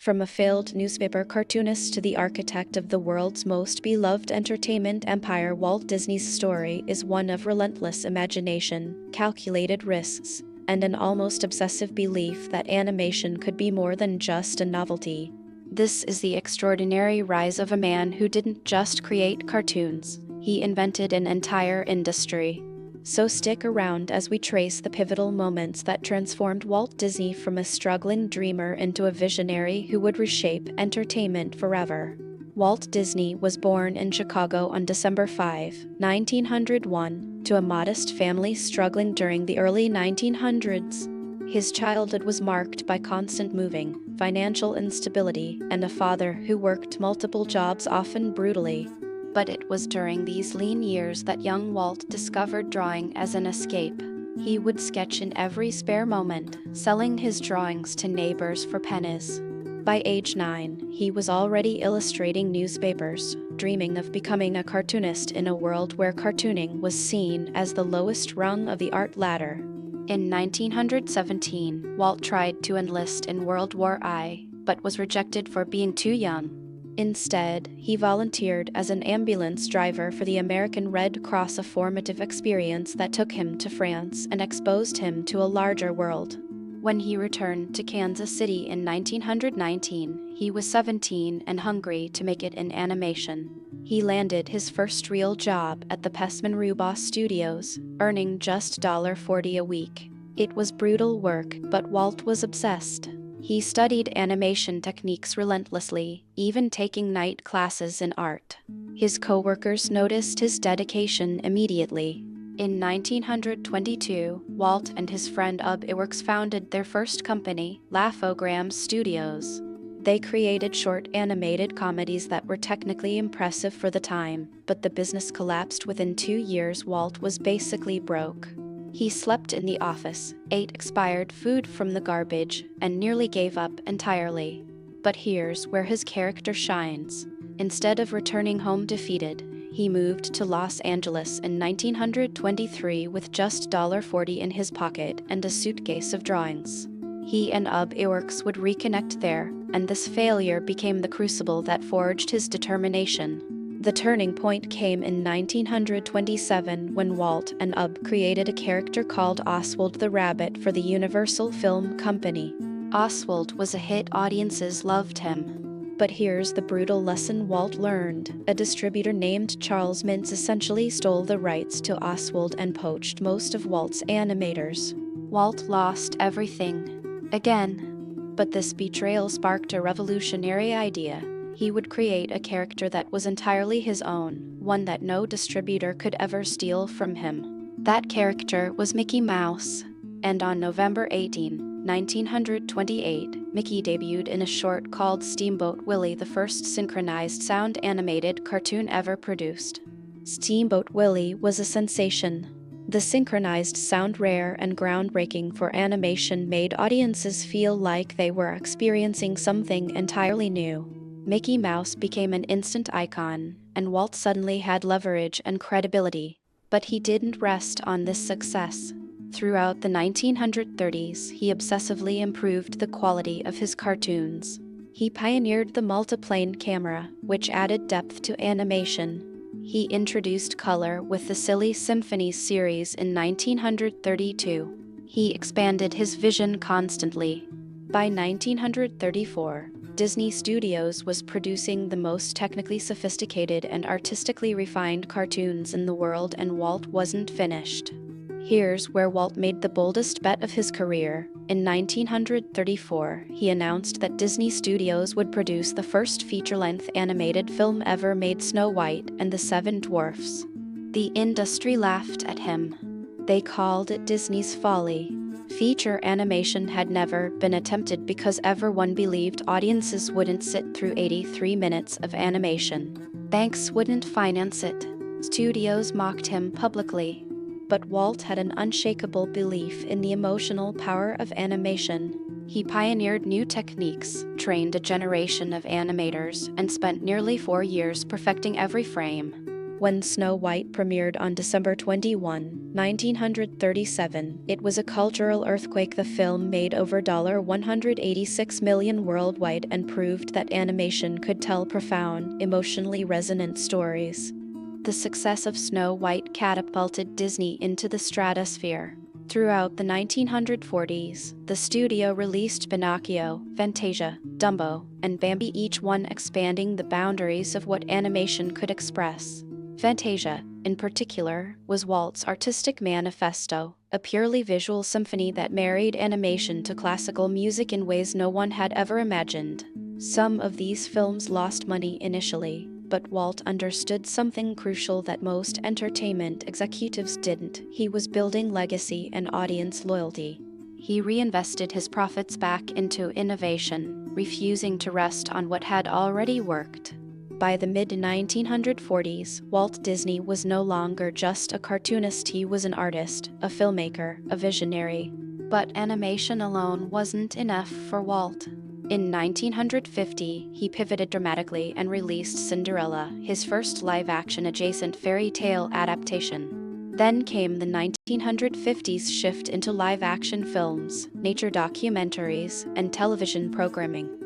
From a failed newspaper cartoonist to the architect of the world's most beloved entertainment empire, Walt Disney's story is one of relentless imagination, calculated risks, and an almost obsessive belief that animation could be more than just a novelty. This is the extraordinary rise of a man who didn't just create cartoons, he invented an entire industry. So stick around as we trace the pivotal moments that transformed Walt Disney from a struggling dreamer into a visionary who would reshape entertainment forever. Walt Disney was born in Chicago on December 5, 1901, to a modest family struggling during the early 1900s. His childhood was marked by constant moving, financial instability, and a father who worked multiple jobs, often brutally. But it was during these lean years that young Walt discovered drawing as an escape. He would sketch in every spare moment, selling his drawings to neighbors for pennies. By age 9, he was already illustrating newspapers, dreaming of becoming a cartoonist in a world where cartooning was seen as the lowest rung of the art ladder. In 1917, Walt tried to enlist in World War I, but was rejected for being too young. Instead, he volunteered as an ambulance driver for the American Red Cross, a formative experience that took him to France and exposed him to a larger world. When he returned to Kansas City in 1919, he was 17 and hungry to make it in animation. He landed his first real job at the Pesman-Rubaugh Studios, earning just $40 a week. It was brutal work, but Walt was obsessed. He studied animation techniques relentlessly, even taking night classes in art. His co-workers noticed his dedication immediately. In 1922, Walt and his friend Ub Iwerks founded their first company, Laugh-O-Gram Studios. They created short animated comedies that were technically impressive for the time, but the business collapsed within 2 years. Walt was basically broke. He slept in the office, ate expired food from the garbage, and nearly gave up entirely. But here's where his character shines. Instead of returning home defeated, he moved to Los Angeles in 1923 with just $40 in his pocket and a suitcase of drawings. He and Ub Iwerks would reconnect there, and this failure became the crucible that forged his determination. The turning point came in 1927 when Walt and Ub created a character called Oswald the Rabbit for the Universal Film Company. Oswald was a hit, audiences loved him. But here's the brutal lesson Walt learned. A distributor named Charles Mintz essentially stole the rights to Oswald and poached most of Walt's animators. Walt lost everything. Again. But this betrayal sparked a revolutionary idea. He would create a character that was entirely his own, one that no distributor could ever steal from him. That character was Mickey Mouse. And on November 18, 1928, Mickey debuted in a short called Steamboat Willie, the first synchronized sound animated cartoon ever produced. Steamboat Willie was a sensation. The synchronized sound, rare and groundbreaking for animation, made audiences feel like they were experiencing something entirely new. Mickey Mouse became an instant icon, and Walt suddenly had leverage and credibility. But he didn't rest on this success. Throughout the 1930s, he obsessively improved the quality of his cartoons. He pioneered the multiplane camera, which added depth to animation. He introduced color with the Silly Symphonies series in 1932. He expanded his vision constantly. By 1934, Disney Studios was producing the most technically sophisticated and artistically refined cartoons in the world, and Walt wasn't finished. Here's where Walt made the boldest bet of his career. In 1934, he announced that Disney Studios would produce the first feature-length animated film ever made, Snow White and the Seven Dwarfs. The industry laughed at him. They called it Disney's folly. Feature animation had never been attempted because everyone believed audiences wouldn't sit through 83 minutes of animation. Banks wouldn't finance it. Studios mocked him publicly. But Walt had an unshakable belief in the emotional power of animation. He pioneered new techniques, trained a generation of animators, and spent nearly 4 years perfecting every frame. When Snow White premiered on December 21, 1937, it was a cultural earthquake. The film made over $186 million worldwide and proved that animation could tell profound, emotionally resonant stories. The success of Snow White catapulted Disney into the stratosphere. Throughout the 1940s, the studio released Pinocchio, Fantasia, Dumbo, and Bambi, each one expanding the boundaries of what animation could express. Fantasia, in particular, was Walt's artistic manifesto, a purely visual symphony that married animation to classical music in ways no one had ever imagined. Some of these films lost money initially, but Walt understood something crucial that most entertainment executives didn't. He was building legacy and audience loyalty. He reinvested his profits back into innovation, refusing to rest on what had already worked. By the mid-1940s, Walt Disney was no longer just a cartoonist. He was an artist, a filmmaker, a visionary. But animation alone wasn't enough for Walt. In 1950, he pivoted dramatically and released Cinderella, his first live-action adjacent fairy tale adaptation. Then came the 1950s shift into live-action films, nature documentaries, and television programming.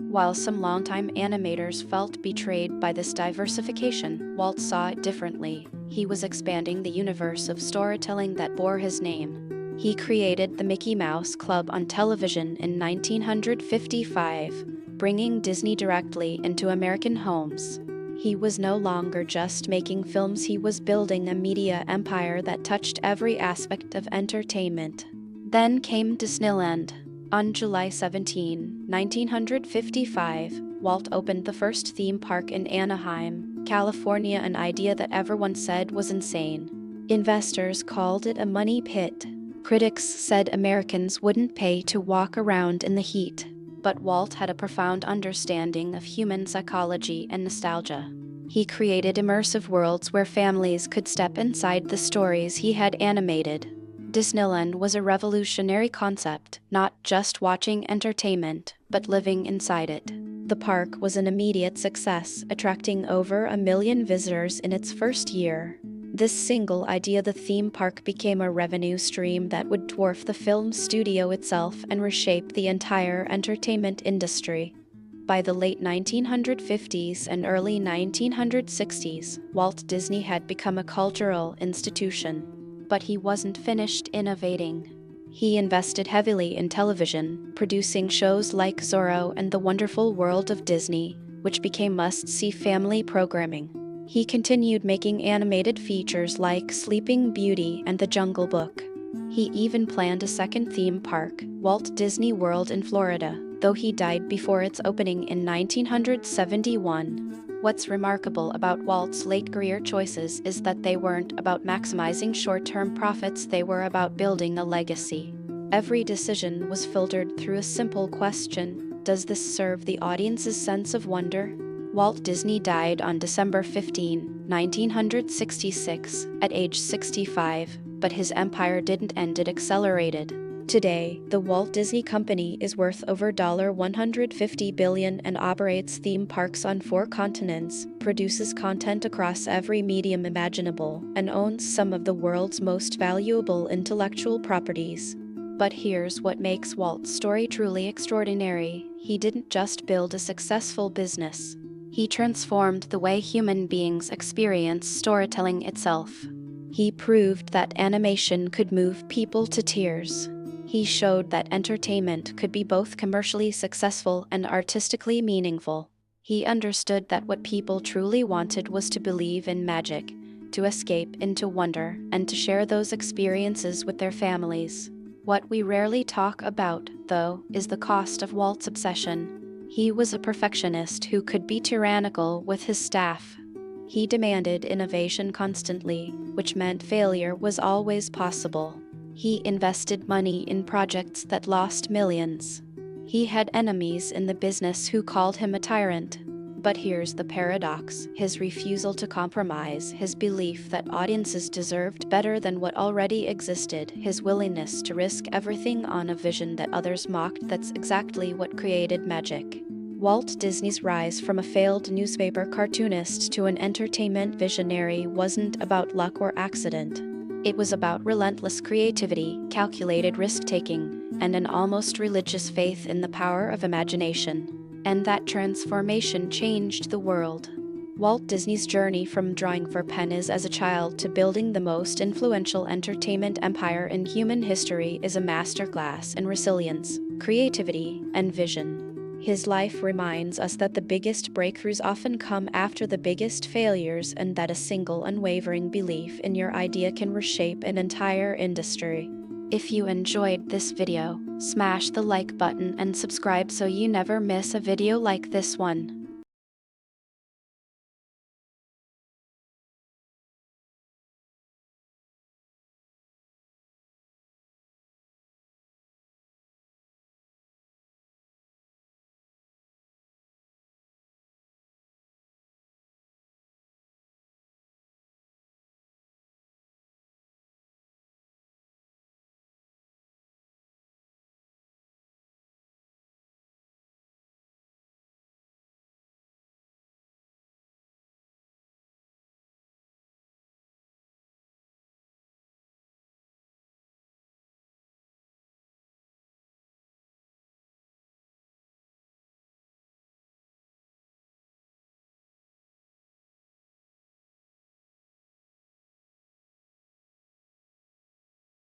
While some longtime animators felt betrayed by this diversification, Walt saw it differently. He was expanding the universe of storytelling that bore his name. He created the Mickey Mouse Club on television in 1955, bringing Disney directly into American homes. He was no longer just making films, he was building a media empire that touched every aspect of entertainment. Then came Disneyland. On July 17, 1955, Walt opened the first theme park in Anaheim, California, an idea that everyone said was insane. Investors called it a money pit. Critics said Americans wouldn't pay to walk around in the heat. But Walt had a profound understanding of human psychology and nostalgia. He created immersive worlds where families could step inside the stories he had animated. Disneyland was a revolutionary concept, not just watching entertainment, but living inside it. The park was an immediate success, attracting over 1 million visitors in its first year. This single idea, the theme park, became a revenue stream that would dwarf the film studio itself and reshape the entire entertainment industry. By the late 1950s and early 1960s, Walt Disney had become a cultural institution. But he wasn't finished innovating. He invested heavily in television, producing shows like Zorro and The Wonderful World of Disney, which became must-see family programming. He continued making animated features like Sleeping Beauty and The Jungle Book. He even planned a second theme park, Walt Disney World in Florida, though he died before its opening in 1971. What's remarkable about Walt's late career choices is that they weren't about maximizing short-term profits, they were about building a legacy. Every decision was filtered through a simple question: does this serve the audience's sense of wonder? Walt Disney died on December 15, 1966, at age 65, but his empire didn't end, it accelerated. Today, the Walt Disney Company is worth over $150 billion and operates theme parks on 4 continents, produces content across every medium imaginable, and owns some of the world's most valuable intellectual properties. But here's what makes Walt's story truly extraordinary: he didn't just build a successful business. He transformed the way human beings experience storytelling itself. He proved that animation could move people to tears. He showed that entertainment could be both commercially successful and artistically meaningful. He understood that what people truly wanted was to believe in magic, to escape into wonder, and to share those experiences with their families. What we rarely talk about, though, is the cost of Walt's obsession. He was a perfectionist who could be tyrannical with his staff. He demanded innovation constantly, which meant failure was always possible. He invested money in projects that lost millions. He had enemies in the business who called him a tyrant. But here's the paradox: his refusal to compromise, his belief that audiences deserved better than what already existed, his willingness to risk everything on a vision that others mocked, that's exactly what created magic. Walt Disney's rise from a failed newspaper cartoonist to an entertainment visionary wasn't about luck or accident. It was about relentless creativity, calculated risk-taking, and an almost religious faith in the power of imagination. And that transformation changed the world. Walt Disney's journey from drawing for pen as a child to building the most influential entertainment empire in human history is a masterclass in resilience, creativity, and vision. His life reminds us that the biggest breakthroughs often come after the biggest failures, and that a single unwavering belief in your idea can reshape an entire industry. If you enjoyed this video, smash the like button and subscribe so you never miss a video like this one.